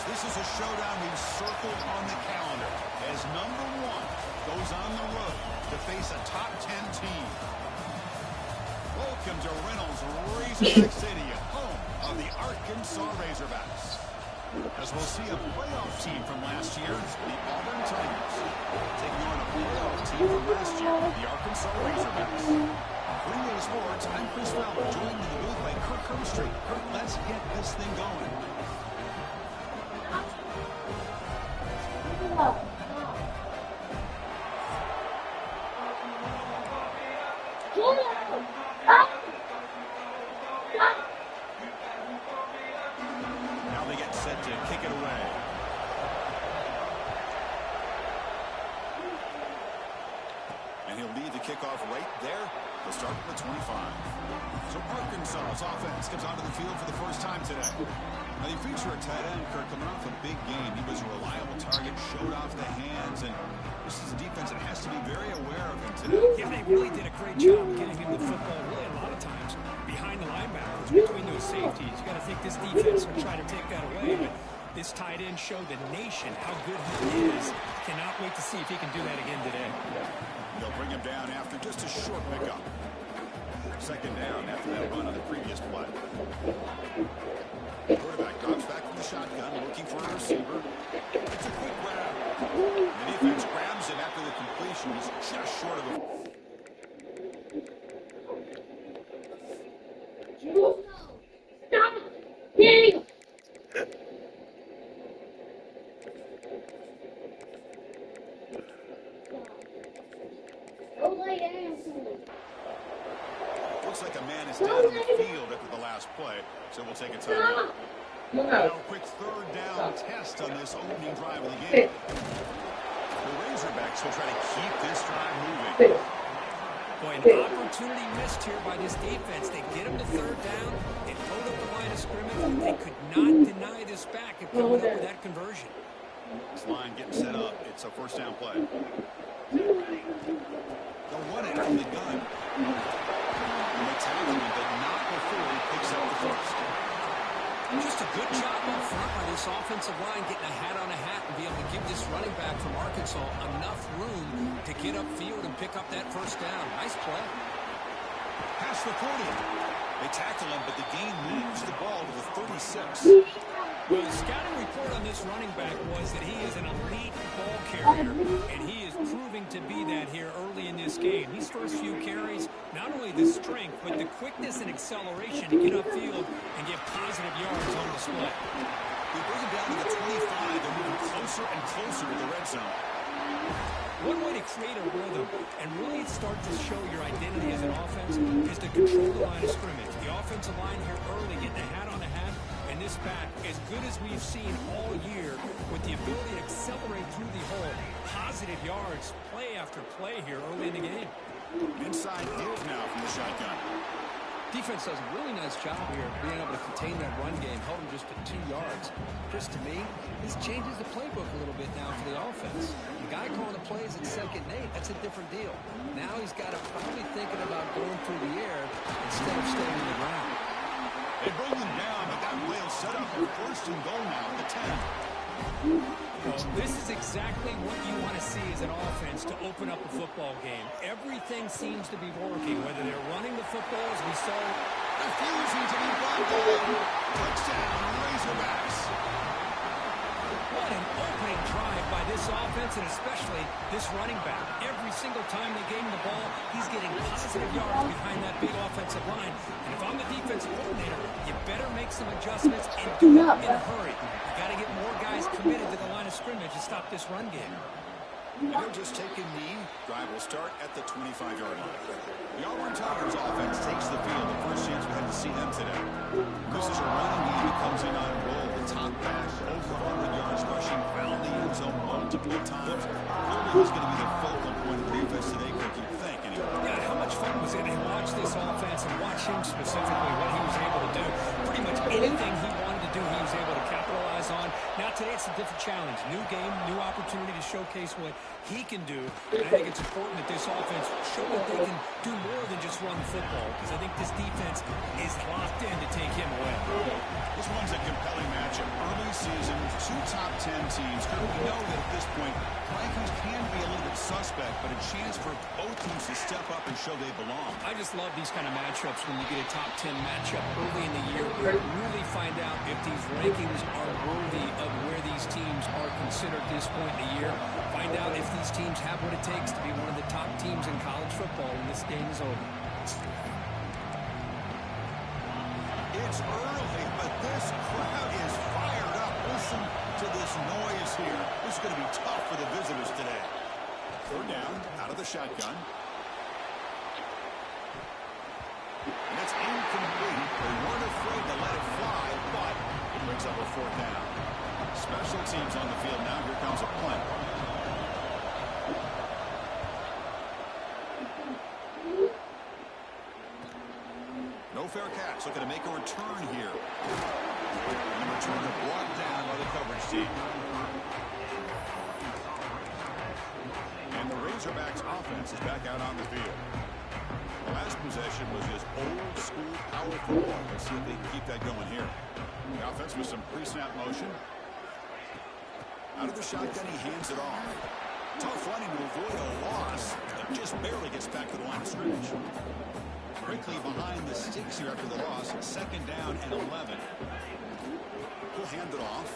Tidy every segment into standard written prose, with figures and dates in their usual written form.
This is a showdown we've circled on the calendar as number one goes on the road to face a top 10 team. Welcome to Reynolds Razorback Stadium, home of the Arkansas Razorbacks. As we'll see a playoff team from last year, the Auburn Tigers, taking on a playoff team from last year, the Arkansas Razorbacks. Greenway Sports, I'm Chris Fowler, joined in the booth by Kirk Herbstreit. Kirk, let's get this thing going. Now they get set to kick it away. And he'll lead the kickoff right there. They'll start with 25. So Arkansas's offense comes onto the field for the first time today. Now they feature a tight end, Kirk, coming off a big game. He was a reliable target, showed off the hands, and this is a defense that has to be very aware of him today. Yeah, they really did a great job of getting him the football, really a lot of times behind the linebackers, between those safeties. You got to think this defense will try to take that away, but this tight end showed the nation how good he is. Cannot wait to see if he can do that again today. They'll bring him down after just a short pickup. Second down after that run on the previous play. Quarterback drops back from the shotgun, looking for a receiver. It's a quick grab. The defense grabs him after the completion. He's just short of a... Looks like a man is down on the field after the last play, so we'll take a timeout. Now, quick third down test on this opening drive of the game. The Razorbacks will try to keep this drive moving. Boy, an opportunity missed here by this defense. They get him to third down. They load up the line of scrimmage. They could not deny this back and come up with that conversion. This line getting set up. It's a first down play. They'll run it from the gun. And they tackle him, but not before he picks up the first. Just a good job up front by this offensive line, getting a hat on a hat and be able to give this running back from Arkansas enough room to get upfield and pick up that first down. Nice play. Past the 40. They tackle him, but the gain moves the ball to the 36. Well, the scouting report on this running back was that he is an elite ball carrier, and he is proving to be that here early in this game. These first few carries, not only the strength, but the quickness and acceleration to get upfield and get positive yards on display. They bring him down to the 25. They're moving closer and closer to the red zone. One way to create a rhythm and really start to show your identity as an offense is to control the line of scrimmage. The offensive line here early, getting a hat on a hat, and this back, as good as we've seen all year, with the ability to accelerate through the hole, positive yards, play after play here early in the game. Inside give now from the shotgun. Defense does a really nice job here of being able to contain that run game, held him just to 2 yards. Chris, to me, this changes the playbook a little bit now for the offense. The guy calling the plays at 2nd and 8, that's a different deal. Now he's got to probably thinking about going through the air instead of staying in the ground. They bring him down, but that play will set up a first and goal now at the 10. Well, this is exactly what you want to see as an offense to open up a football game. Everything seems to be working, whether they're running the football, as we saw. Refusing to be brought down. Touchdown, Razorbacks. What an opening drive by this offense, and especially this running back. Every single time they gain the ball, he's getting positive yards behind that big offensive line. And if I'm the defensive coordinator, you better make some adjustments and do it in a hurry. You got to get more guys committed to the line of scrimmage to stop this run game. And they'll just take a knee. Drive will start at the 25-yard line. The Auburn Tigers offense takes the field. The first chance we had to see them today. This is a running game that comes in on a roll. The top back, over 100 yards rushing, found the end zone multiple times. Clearly he's going to be the focal point of the defense today, Kirk, you think, anyway. Yeah, how much fun was it to watch this offense and watch him specifically, what he was able to do. Pretty much anything he wanted to do, he was able to capitalize on. Now today it's a different challenge. New game, new opportunity to showcase what he can do. And I think it's important that this offense show that they can do more than just run the football, because I think this defense is locked in to take him away. This one's a compelling matchup. Early season, two top 10 teams. We know that at this point, rankings can be a little bit suspect, but a chance for both teams to step up and show they belong. I just love these kind of matchups when you get a top 10 matchup early in the year. Really find out if these rankings are worthy of where these teams are considered at this point in the year. Find out if these teams have what it takes to be one of the top teams in college football when this game is over. It's early, but this crowd is fired up. Listen to this noise here. This is going to be tough for the visitors today. Third down, out of the shotgun. And it's incomplete. They weren't afraid to let it fly, but it brings up a fourth down. Special teams on the field now. Here comes a punt. No fair catch. Looking to make a return here. And the returner brought down by the coverage team. And the Razorbacks offense is back out on the field. The last possession was just old school power football. Let's see if they can keep that going here. The offense with some pre-snap motion. Out of the shotgun, he hands it off. Tough running to avoid a loss. It just barely gets back to the line of scrimmage. Quickly behind the sticks here after the loss. Second down and 11. He'll hand it off.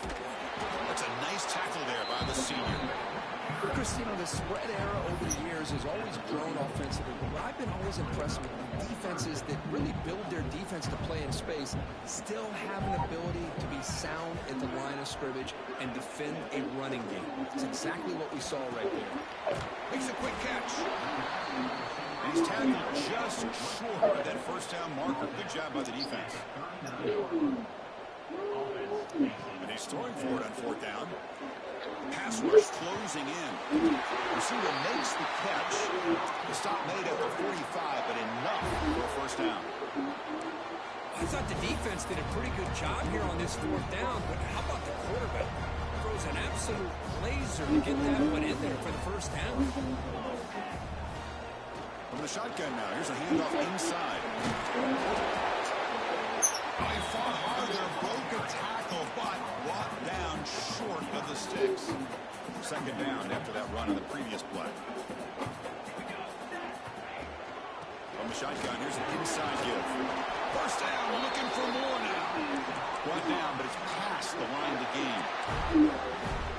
That's a nice tackle there by the senior. Chris, you know, the spread era over the years has always grown offensively, but I've been always impressed with defenses that really build their defense to play in space, still have an ability to be sound at the line of scrimmage and defend a running game. It's exactly what we saw right there. Makes a quick catch. And he's tackled just short of that first down marker. Good job by the defense. And he's throwing for it on fourth down. Pass rush closing in. Receiver makes the catch. The stop made at the 45, but enough for a first down. I thought the defense did a pretty good job here on this fourth down, but how about the quarterback? Throws an absolute laser to get that one in there for the first down. From the shotgun now, here's a handoff inside. He fought hard there, broke a tackle, but brought down short of the sticks. Second down after that run on the previous play. From the shotgun, here's an inside give. First down, looking for more now. Brought down, but it's past the line of the game.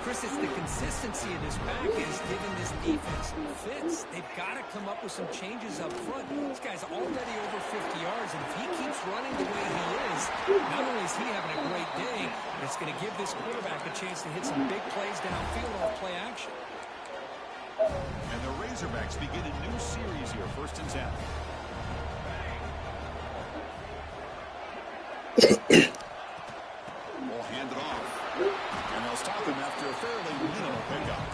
Chris, it's the consistency of this back is giving this defense fits. They've got to come up with some changes up front. This guy's already over 50 yards, and if he keeps running the way he is, not only is he having a great day, but it's going to give this quarterback a chance to hit some big plays downfield off play action. And the Razorbacks begin a new series here, 1st and 10. We'll hand it off. And they'll stop him after a fairly minimal pickup.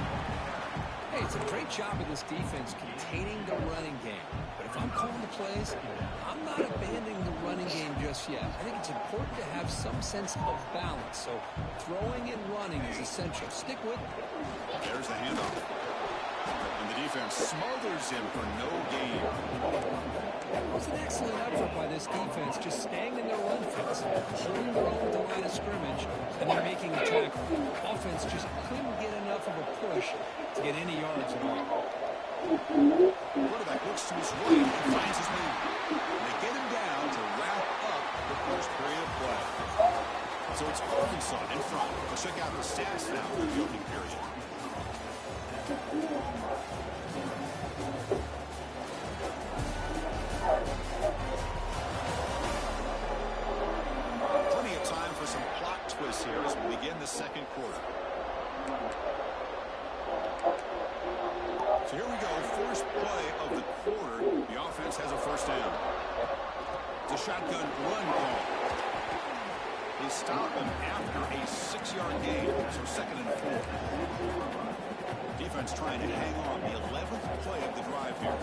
Hey, it's a great job of this defense containing the running game. But if I'm calling the plays, I'm not abandoning the running game just yet. I think it's important to have some sense of balance. So throwing and running is essential. Stick with it. There's the handoff. And the defense smothers him for no gain. It was an excellent effort by this defense, just staying in their run fits, holding their own at the line of scrimmage, and then making a tackle. Offense just couldn't get enough of a push to get any yards at all. Quarterback looks to his right and finds his man. And they get him down to wrap up the first period of play. So it's Arkansas in front. Let's check out the stats now for the opening period. Plenty of time for some plot twists here as we begin the second quarter. So here we go, first play of the quarter. The offense has a first down. It's a shotgun run call. They stop him after a 6-yard gain, so 2nd and 4. Defense trying to hang on. The 11th play of the drive here.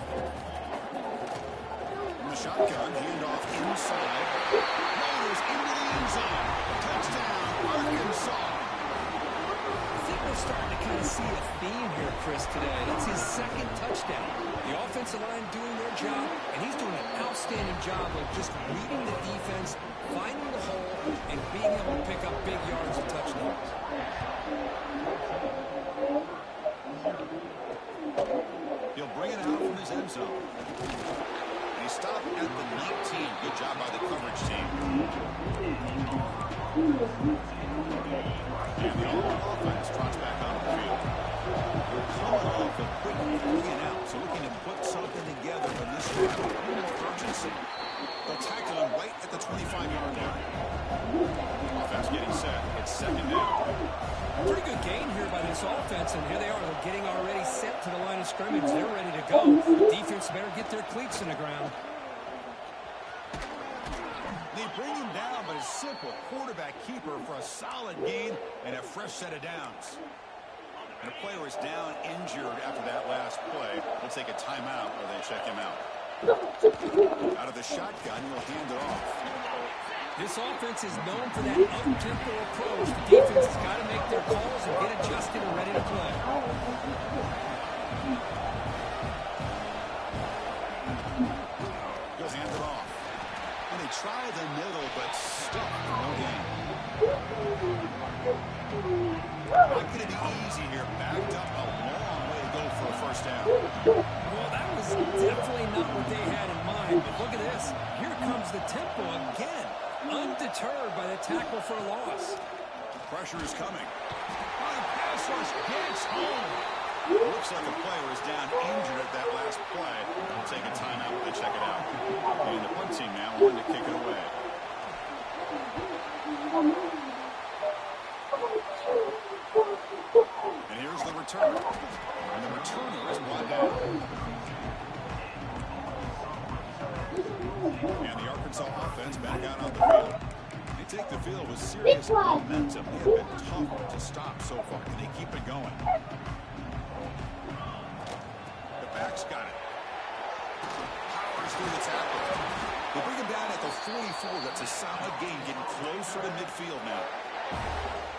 In the shotgun, handoff inside. Rolls into the end zone. Touchdown, Arkansas. I think we're starting to kind of see a theme here, Chris, today. That's his 2nd touchdown. The offensive line doing their job, and he's doing an outstanding job of just reading the defense, finding the hole, and being able to pick up big yards and touchdowns. He'll bring it out from his end zone. And he stopped at the 19. Good job by the coverage team. And the offense trots back on the field. We're coming off a quick 3-and-out, so looking to put something together from this drive. A little more urgency. They'll tackle him right at the 25-yard line. Offense getting set. It's 2nd down. Pretty good gain here by this offense, and here they are. They're getting already set to the line of scrimmage. They're ready to go. Defense better get their cleats in the ground. They bring him down, but a simple quarterback keeper for a solid gain and a fresh set of downs. And a player is down injured after that last play. We'll take a timeout while they check him out. Out of the shotgun, he'll hand it off. This offense is known for that up-tempo approach. The defense has got to make their calls and get adjusted and ready to play. He'll hand it off. And they try the middle, but stuck for no gain. Not going to be easy here. Backed up a long way to go for a first down. Well, that was definitely not what they had in mind. But look at this. Here comes the tempo again. Undeterred by the tackle for a loss. Pressure is coming. Oh, the pass rush gets home. Looks like a player is down injured at that last play. We'll take a timeout while they check it out. And the punt team now wanting to kick it away. And here's the return. And the returner is brought down. And the Arkansas offense back out on the field. They take the field with serious momentum. They have been tough to stop so far. Can they keep it going? The back's got it. Powers through the tackle. They bring him down at the 44. That's a solid gain, getting closer to midfield now.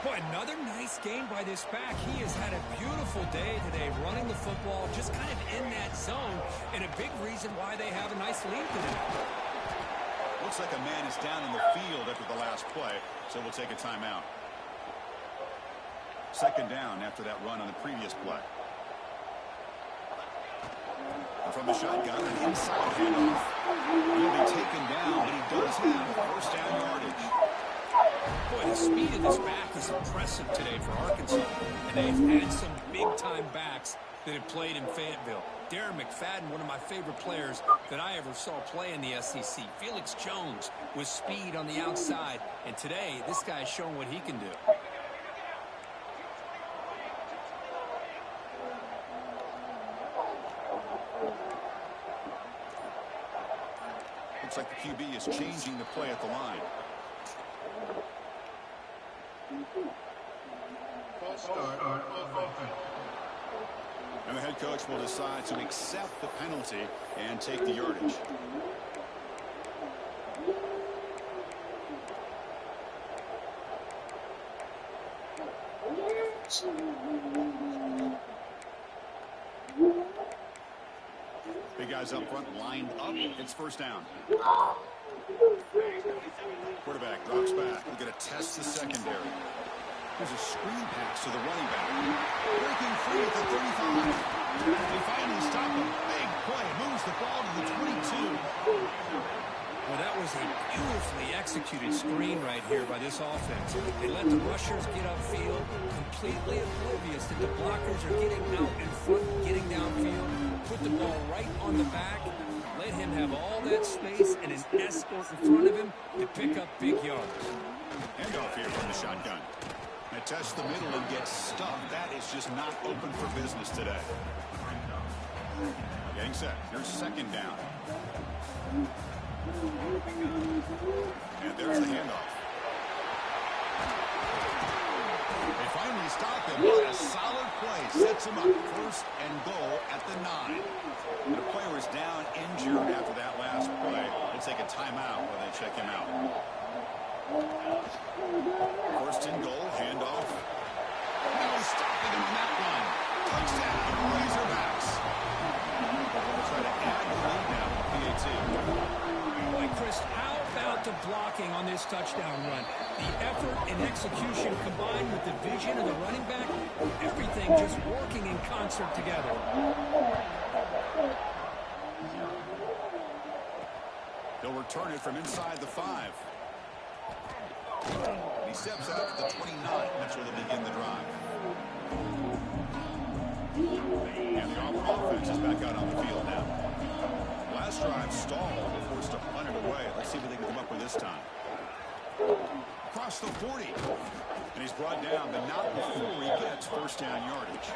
Boy, another nice game by this back. He has had a beautiful day today running the football, just kind of in that zone, and a big reason why they have a nice lead today. Looks like a man is down in the field after the last play, so we'll take a timeout. 2nd down after that run on the previous play. And from the shotgun, an inside handoff. He'll be taken down, but he does have first down yardage. Boy, the speed of this back is impressive today for Arkansas, and they've had some big-time backs that have played in Fayetteville. Darren McFadden, one of my favorite players that I ever saw play in the SEC. Felix Jones with speed on the outside, and today this guy is showing what he can do. Looks like the QB is changing the play at the line. And the head coach will decide to accept the penalty and take the yardage. Big guys up front lined up. It's first down. Quarterback drops back. We're going to test the secondary. There's a screen pass to the running back. Breaking free at the 35. They finally stop him. Big play. Moves the ball to the 22. Well, that was a beautifully executed well-executed screen right here by this offense. They let the rushers get upfield, completely oblivious that the blockers are getting out in front, getting downfield, put the ball right on the back, let him have all that space and an escort in front of him to pick up big yards. Handoff here from the shotgun. They test the middle and get stuffed. That is just not open for business today. Getting set. Here's second down. And there's the handoff. They finally stop him, but a solid play sets him up. First and goal at the 9. The player was down injured after that last play. They take a timeout when they check him out. First and goal, handoff. No stopping him on that one. Touchdown, Razorbacks. They'll try to add the lead now, PAT. Boy, Chris, how about the blocking on this touchdown run? The effort and execution combined with the vision of the running back, everything just working in concert together. They'll return it from inside the 5. He steps out to the 29. That's where they begin the drive. And the Auburn offense is back out on the field now. Last drive stalled, forced to punt it away. Let's see what they can come up with this time. Across the 40. And he's brought down, but not before he gets first down yardage.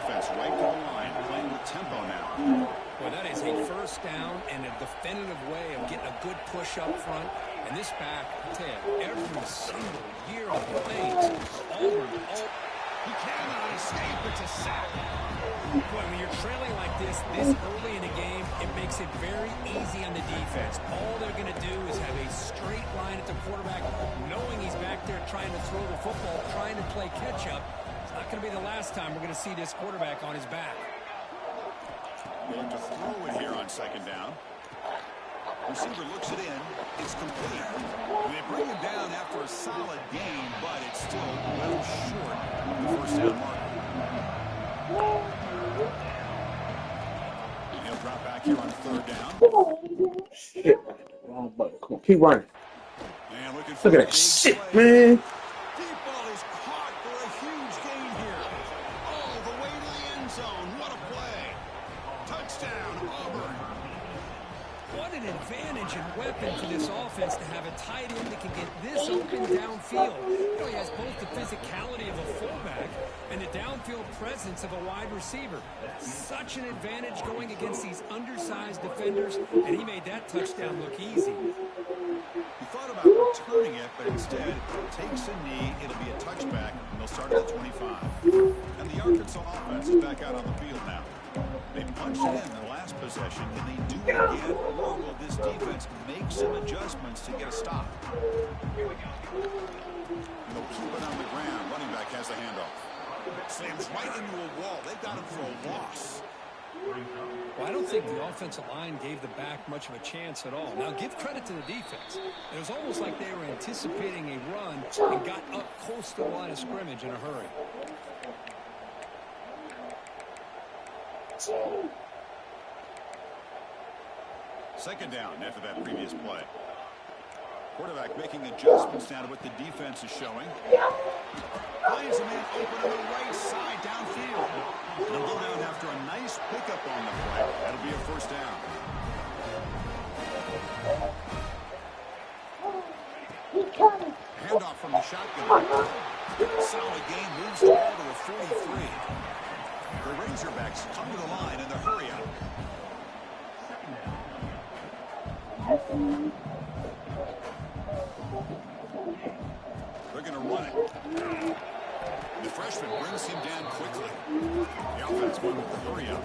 Offense right to the line, playing with tempo now. Well, that is a first down and a definitive way of getting a good push up front. And this back, I tell you, every single year on the things, Auburn, He cannot escape. It's a sack. Boy, when you're trailing like this early in the game, it makes it very easy on the defense. All they're going to do is have a straight line at the quarterback, knowing he's back there trying to throw the football, trying to play catch-up. It's not going to be the last time we're going to see this quarterback on his back. Going to throw it here on second down. Receiver looks it in. It's complete. They bring him down after a solid gain, but it's still well short of the first down mark. And he'll drop back here on third down. Shit. Wrong button. Come on, keep running. And looking for Look at a that big shit, play. man. Deep ball is caught for a huge gain here. Oh, the way to the end zone. What a play. Touchdown, Auburn. What an advantage and weapon for this offense to have a tight end that can get this open downfield. You know, he has both the physicality of a fullback and the downfield presence of a wide receiver. Such an advantage going against these undersized defenders, and he made that touchdown look easy. He thought about returning it, but instead takes a knee. It'll be a touchback, and they'll start at the 25. And the Arkansas offense is back out on the field now. They punched it in the last possession. Can they do it again, or will this defense make some adjustments to get a stop? And they'll keep it on the ground. Running back has the handoff. Slams right into a wall. They've got him for a loss. Well, I don't think the offensive line gave the back much of a chance at all. Now, give credit to the defense. It was almost like they were anticipating a run and got up close to the line of scrimmage in a hurry. Second down after that previous play. Quarterback making adjustments now to what the defense is showing. Finds a man open on the right side downfield. They'll go down after a nice pickup on the play. That'll be a first down. Handoff from the shotgun. Solid gain, moves the ball to a 43. The Razorbacks come to the line in the hurry up. They're going to run it. The freshman brings him down quickly. The offense going with the hurry up.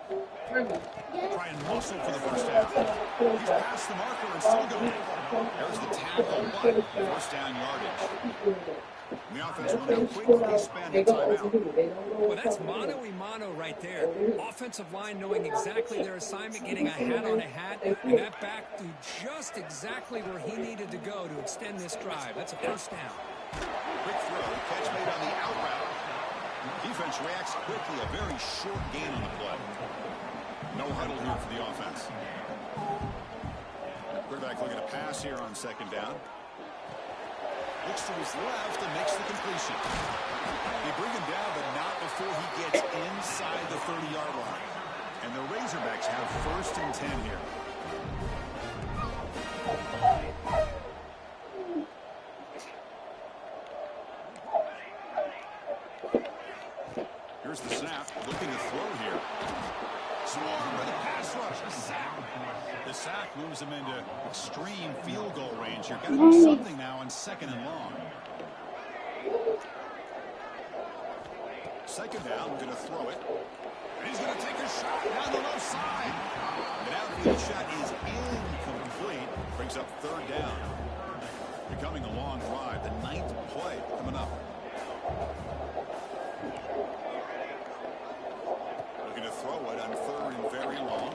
Try and muscle for the first down. He's past the marker and still going. There's the tackle, but first down yardage. The offense will now quickly spend a timeout. Well, that's mano-a-mano right there. Offensive line knowing exactly their assignment, getting a hat on a hat, and that back to just exactly where he needed to go to extend this drive. That's a first down. Quick throw, catch made on the out route. Defense reacts quickly, a very short gain on the play. No huddle here for the offense. Quarterback looking to pass here on second down. Looks to his left and makes the completion. They bring him down, but not before he gets inside the 30-yard line. And the Razorbacks have first and 10 here. Here's the snap, looking to throw here. Swarm with a pass rush, a sack. The sack moves him into extreme field goal range here. Got to do something now on second and long. Second down, going to throw it. And he's going to take a shot down the left side. The outfield shot is incomplete. Brings up third down. Becoming a long drive. The 9th play coming up. Looking to throw it on third and very long.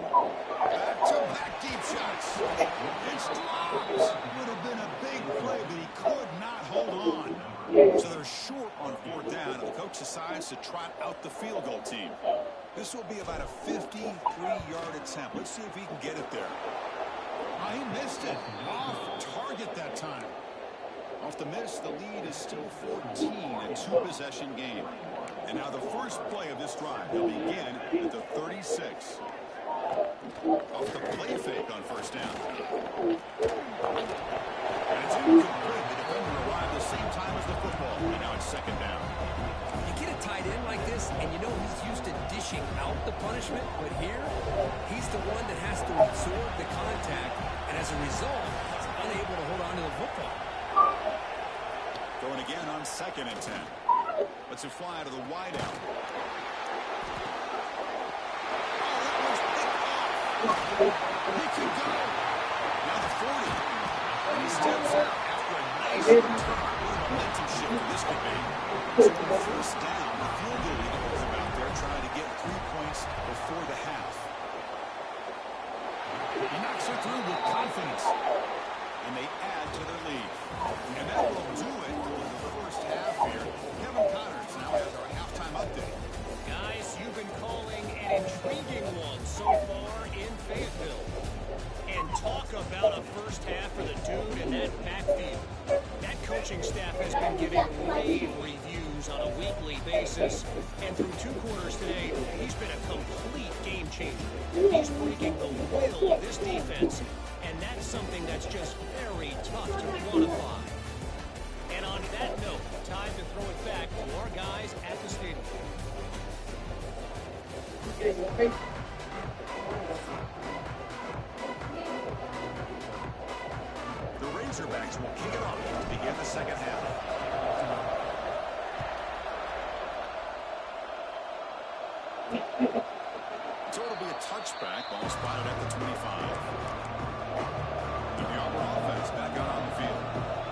Back-to-back deep shots. It's dropped. Would have been a big play, but he could not hold on. So they're short on fourth down, and the coach decides to trot out the field goal team. This will be about a 53-yard attempt. Let's see if he can get it there. Oh, he missed it. Off target that time. Off the miss, the lead is still 14, a two-possession game. And now the first play of this drive will begin at the 36. Off the play fake on first down. And it's incomplete. The defender arrived the same time as the football. And now it's second down. You get a tight end like this, and you know he's used to dishing out the punishment, but here, he's the one that has to absorb the contact, and as a result, he's unable to hold on to the football. Going again on second and 10. Lets it fly to the wide out. He can go. Now the 40. And he steps out after a nice return. What a momentum shift this could be. So on first down, the field goal leader is about there trying to get 3 points before the half. He knocks it through with confidence. And they add to their lead. And that will do it for the first half here. Kevin Connors now has our halftime update. Guys, you've been calling an intriguing one so far in Fayetteville. And talk about a first half for the dude in that backfield. That coaching staff has been giving rave reviews on a weekly basis. And through 2 quarters today, he's been a complete game changer. He's breaking the will of this defense. And that's something that's just very tough to quantify. And on that note, time to throw it back to our guys at the stadium. The Razorbacks will kick it off to begin the second half. So it'll be a touchback, ball spotted at the 25. And the Auburn offense back out on the field.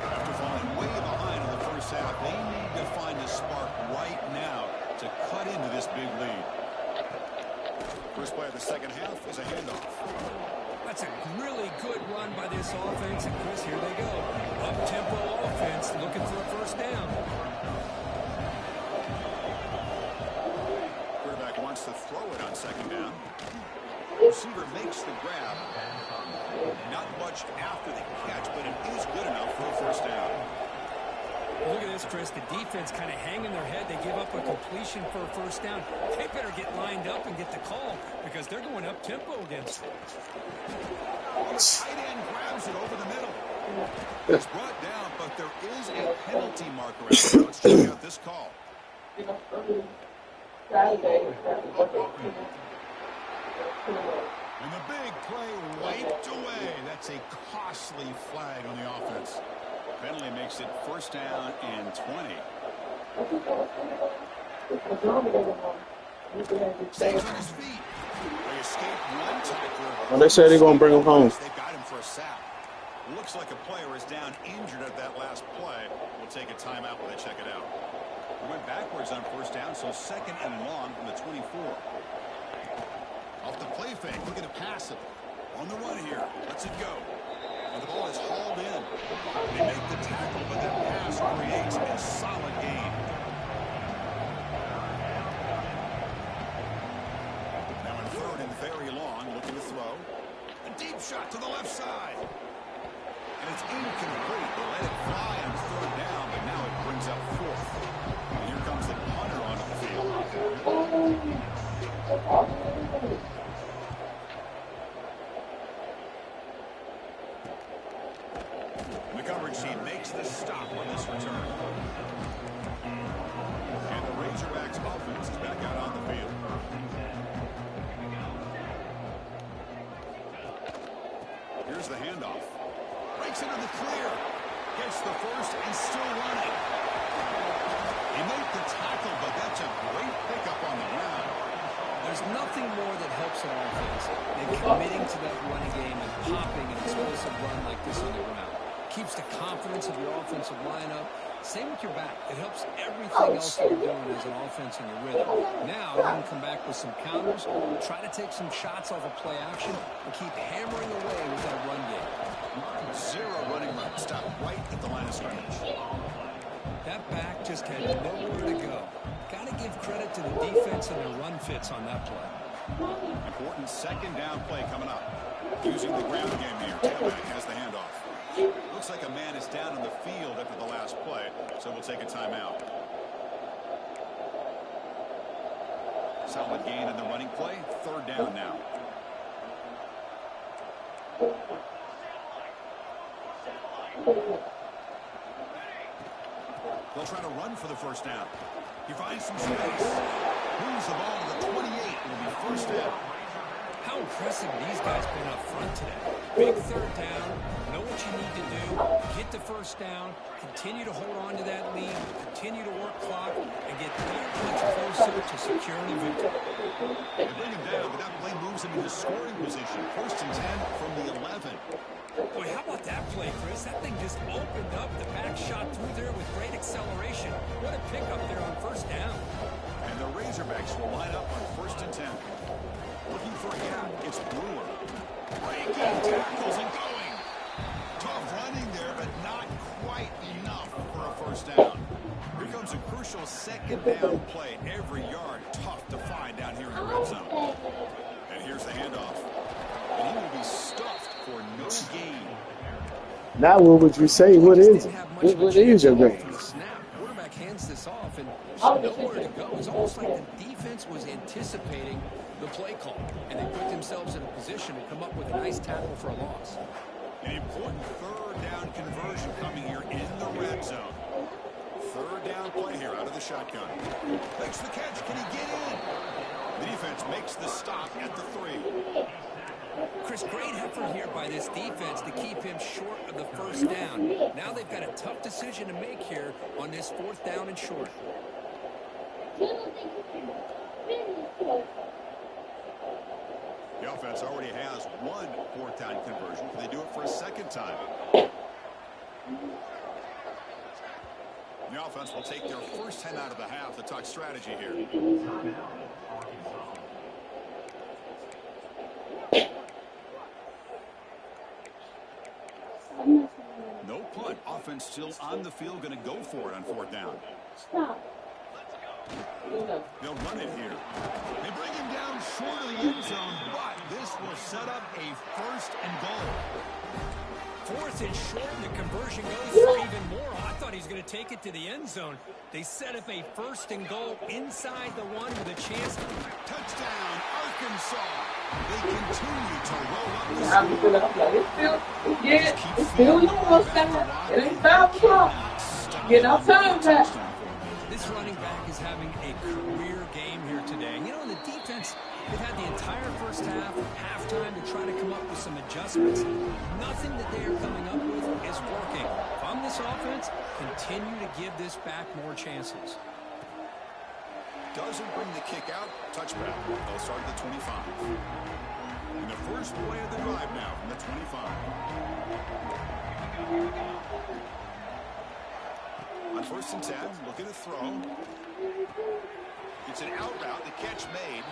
After falling way behind in the first half, they need to find a spark right now to cut into this big lead. First play of the second half is a handoff. That's a really good run by this offense, and Chris, here they go. Up-tempo offense looking for a first down. Quarterback wants to throw it on second down. Receiver makes the grab. Not much after the catch, but it is good enough for a first down. Look at this, Chris. The defense kind of hanging their head. They give up a completion for a first down. They better get lined up and get the call because they're going up-tempo against it. The tight end grabs it over the middle. It's brought down, but there is a penalty marker out there. Let's check out this call. And the big play wiped away. That's a costly flag on the offense. Penalty makes it first down and 20. Stays on his feet. They escaped one tackler. Well, they say they're going to bring him home. They've got him for a sack. Looks like a player is down injured at that last play. We'll take a timeout while they check it out. We went backwards on first down, so second and long from the 24. Off the play fake, looking to pass it. On the run here, lets it go. And the ball is hauled in. They make the tackle, but that pass creates a solid gain. Now in third and very long, looking to throw. A deep shot to the left side. And it's incomplete. They let it fly on third down, but now it brings up fourth. And here comes the punter onto the field. The coverage team makes the stop on this return. And the Razorbacks offense is back out on the field. Here's the handoff. Breaks into the clear. Gets the first and still running. He made the tackle, but that's a great pickup on the ground. There's nothing more that helps an offense than committing to that running game and popping an explosive run like this on the ground. Keeps the confidence of your offensive lineup. Same with your back. It helps everything else that you're doing as an offense in your rhythm. Now you can come back with some counters, try to take some shots off of play action, and keep hammering away with that run game. Zero running room. Stop right at the line of scrimmage. That back just had nowhere to go. Got to give credit to the defense and their run fits on that play. Important second down play coming up. Using the ground game here. Tailback has the handoff. Looks like a man is down on the field after the last play, so we'll take a timeout. Solid gain in the running play. Third down now. They'll try to run for the first down. He finds some space. Moves the ball to the 28. It'll be first down. How impressive these guys been up front today. Big third down. Know what you need to do. Get the first down. Continue to hold on to that lead. Continue to work clock. And get that much closer to securing the victory. They bring him down, but that play moves him into scoring position. First and 10 from the 11. Boy, how about that play, Chris? That thing just opened up. The back shot through there with great acceleration. What a pickup there on first down. And the Razorbacks will line up on first and 10. Looking for a gap. It's Brewer. Breaking tackles and going. Tough running there, but not quite enough for a first down. Here comes a crucial second down play. Every yard tough to find down here in the red zone. And here's the handoff. And he will be stuffed for no gain. Now, what would you say? What is it? What is your range? Quarterback hands this off, and nowhere to go. It's almost like the defense was anticipating the play call, and they put themselves in a position to come up with a nice tackle for a loss. An important third down conversion coming here in the red zone. Third down play here out of the shotgun. Makes the catch. Can he get in? The defense makes the stop at the 3. Chris, great effort here by this defense to keep him short of the first down. Now they've got a tough decision to make here on this fourth down and short. The offense already has one fourth down conversion. Can they do it for a second time? The offense will take their first 10 out of the half to talk strategy here. No punt. Offense still on the field, going to go for it on fourth down. They'll run it here. They bring him down short of the end zone, but this will set up a first and goal. Fourth and short, and the conversion goes for even more. I thought he was going to take it to the end zone. They set up a first and goal inside the one with a chance. Touchdown, Arkansas. They continue to roll up the score. It's still yours, it ain't foul. Get outside that. This running back is having a career game here today. You know, the defense, they've had the entire first half, halftime to try to come up with some adjustments. Nothing that they are coming up with is working. From this offense, continue to give this back more chances. doesn't bring the kick out. Touchback. They'll start at the 25. And the first play of the drive now from the 25. On 1st and 10, looking to throw. It's an out route. The catch made.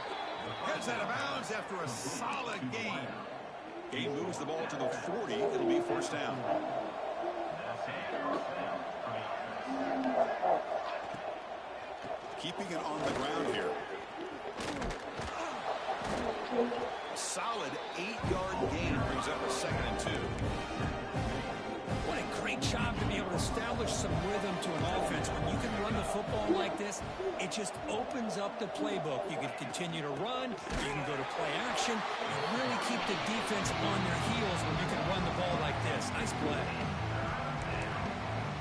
Gets out of bounds after a solid gain. Gain moves the ball to the 40. It'll be 1st down. Keeping it on the ground here. Solid 8-yard gain brings up a 2nd and 2. What a great job to be able to establish some rhythm to an offense. When you can run the football like this, it just opens up the playbook. You can continue to run. You can go to play action. You really keep the defense on their heels when you can run the ball like this. Nice play.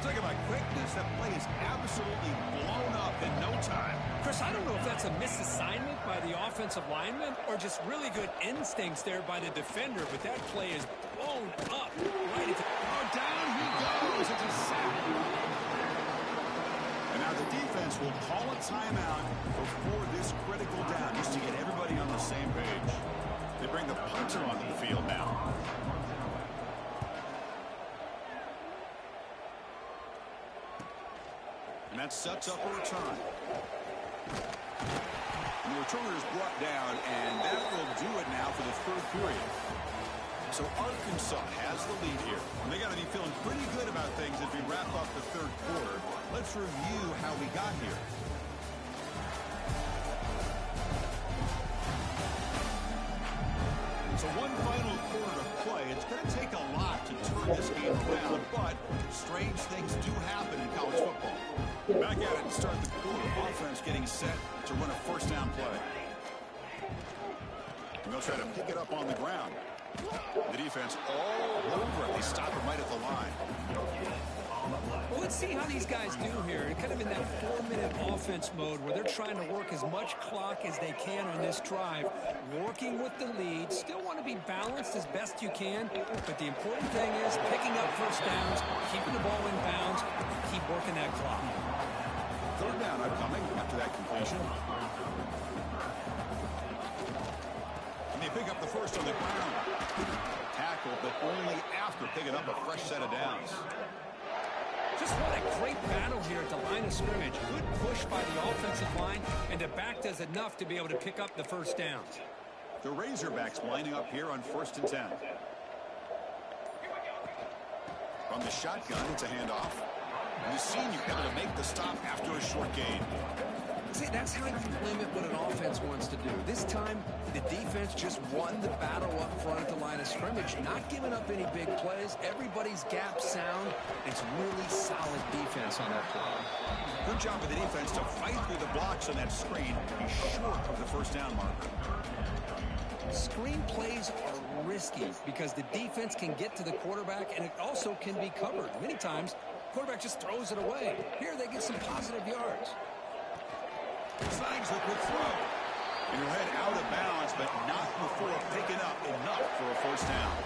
Talk about quickness. That play is absolutely blown up in no time. Chris, I don't know if that's a misassignment by the offensive lineman or just really good instincts there by the defender, but that play is blown up right into... Oh, down he goes. It's a sack. And now the defense will call a timeout before this critical down just to get everybody on the same page. They bring the punter onto the field now. And that sets up a return. And the returner is brought down, and that will do it now for the 3rd period. So Arkansas has the lead here. And they got to be feeling pretty good about things as we wrap up the 3rd quarter. Let's review how we got here. So one final quarter to play. It's going to take a lot to turn this game around, but strange things do happen in college football. Back at it to start the quarter. Offense getting set to run a 1st down play. And they'll try to pick it up on the ground. The defense all over it. They stop it right at the line. Well, let's see how these guys do here. Kind of in that 4-minute offense mode where they're trying to work as much clock as they can on this drive, working with the lead. Still want to be balanced as best you can, but the important thing is picking up 1st downs, keeping the ball in bounds, keep working that clock. 3rd down upcoming after that completion. And they pick up the 1st on the ground. Tackle, but only after picking up a fresh set of downs. Just what a great battle here at the line of scrimmage. Good push by the offensive line, and the back does enough to be able to pick up the 1st down. The Razorbacks lining up here on 1st and 10. From the shotgun, it's a handoff. And the senior able to make the stop after a short gain. See, that's how you limit what an offense wants to do. This time, the defense just won the battle up front at the line of scrimmage, not giving up any big plays. Everybody's gap sound. It's really solid defense on that play. Good job of the defense to fight through the blocks on that screen. He's short of the 1st down marker. Screen plays are risky because the defense can get to the quarterback, and it also can be covered. Many times, quarterback just throws it away. Here they get some positive yards. Signs the quick throw. And he'll head out of bounds, but not before picking up enough for a 1st down.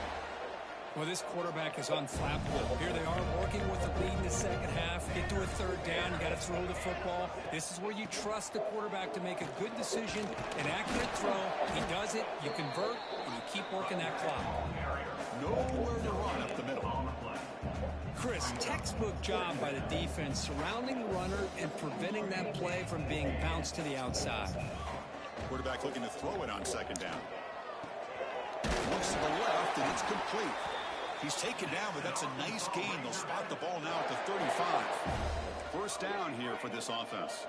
Well, this quarterback is unflappable. Here they are working with the lead in the 2nd half. Get to a 3rd down. You got to throw the football. This is where you trust the quarterback to make a good decision, an accurate throw. He does it, you convert, and you keep working that clock. Nowhere to run up the middle. Chris, textbook job by the defense surrounding the runner and preventing that play from being bounced to the outside. Quarterback looking to throw it on 2nd down. Looks to the left, and it's complete. He's taken down, but that's a nice gain. They'll spot the ball now at the 35. 1st down here for this offense.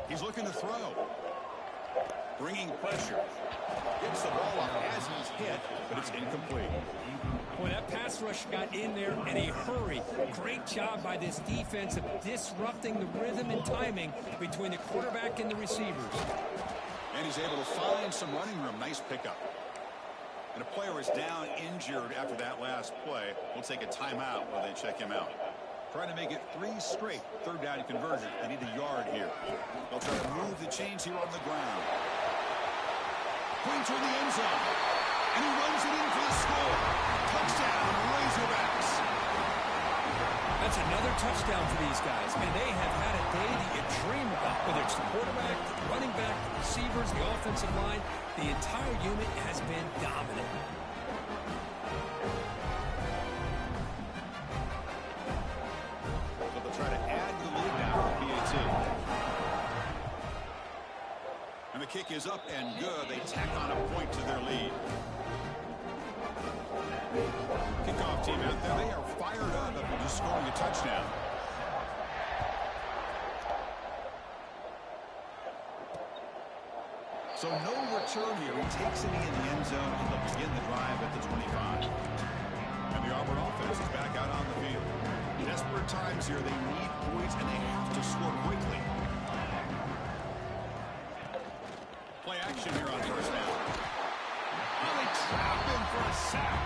He's looking to throw. Bringing pressure. Gets the ball up as he's hit, but it's incomplete. Boy, that pass rush got in there in a hurry. Great job by this defense of disrupting the rhythm and timing between the quarterback and the receivers. And he's able to find some running room. Nice pickup. And a player is down injured after that last play. We'll take a timeout while they check him out. Trying to make it 3 straight 3rd down conversion. They need a yard here. They'll try to move the chains here on the ground. Points toward the end zone. And he runs it in for the score. Touchdown, Razorbacks. That's It's another touchdown for these guys, and they have had a day that you dream about, whether it's the quarterback, the running back, the receivers, the offensive line. The entire unit has been dominant. So they'll try to add the lead now for the PAT. And the kick is up and good. They tack on a point to their lead. Kickoff team out there, they are fired up after just scoring a touchdown. So no return here. He takes it in the end zone and they'll begin the drive at the 25. And the Auburn offense is back out on the field. Desperate times here. They need points and they have to score quickly. Play action here on first down. Oh, they trap him for a sack.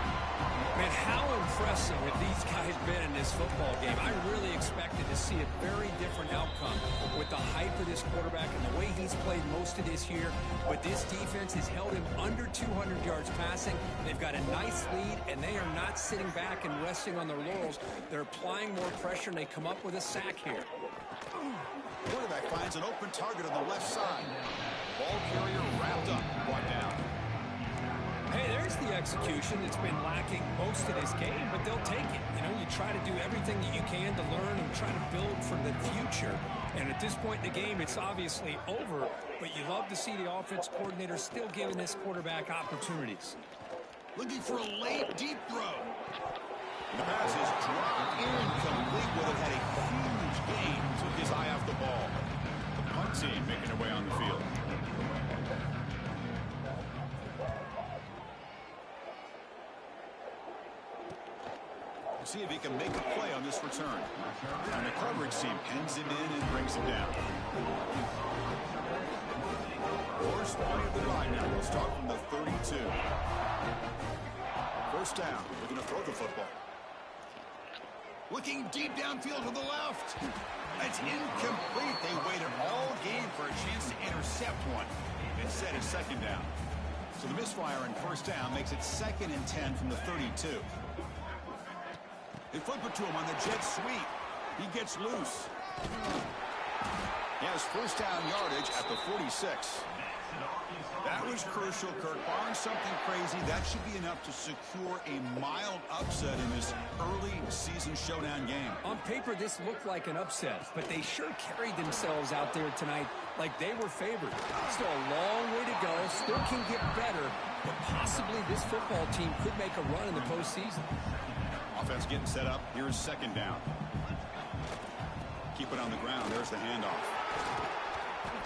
Man, how impressive have these guys been in this football game? I really expected to see a very different outcome with the hype of this quarterback and the way he's played most of this year. But this defense has held him under 200 yards passing. They've got a nice lead, and they are not sitting back and resting on their laurels. They're applying more pressure, and they come up with a sack here. Quarterback finds an open target on the left side. Ball carrier wrapped up, brought down. Hey, there's the execution that's been lacking most of this game, but they'll take it. You know, you try to do everything that you can to learn and try to build for the future. And at this point in the game, it's obviously over, but you love to see the offense coordinator still giving this quarterback opportunities. Looking for a late, deep throw. The pass is dropped incomplete. Well, it had a huge gain. Took his eye off the ball. The punt team making their way on the field. See if he can make a play on this return. And the coverage team pins him in and brings him down. First play of the drive now. We'll start from the 32. First down. Looking to throw the football. Looking deep downfield to the left. That's incomplete. They waited all game for a chance to intercept one. Instead, it's second down. So the misfire in first down makes it 2nd and 10 from the 32. They flip it to him on the jet sweep. He gets loose. He has first down yardage at the 46. That was crucial, Kirk. Barring something crazy, that should be enough to secure a mild upset in this early season showdown game. On paper, this looked like an upset, but they sure carried themselves out there tonight like they were favored. Still a long way to go. Still can get better, but possibly this football team could make a run in the postseason. Offense getting set up. Here's second down. Keep it on the ground. There's the handoff.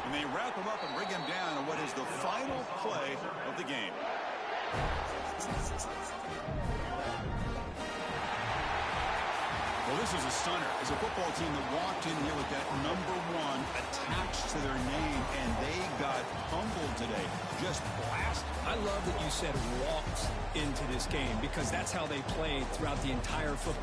And they wrap him up and bring him down on what is the final play of the game. Well, this is a stunner. It's a football team that walked in here with that number 1 attached to their name, and they got humbled today. Just blasted. I love that you said walked into this game because that's how they played throughout the entire football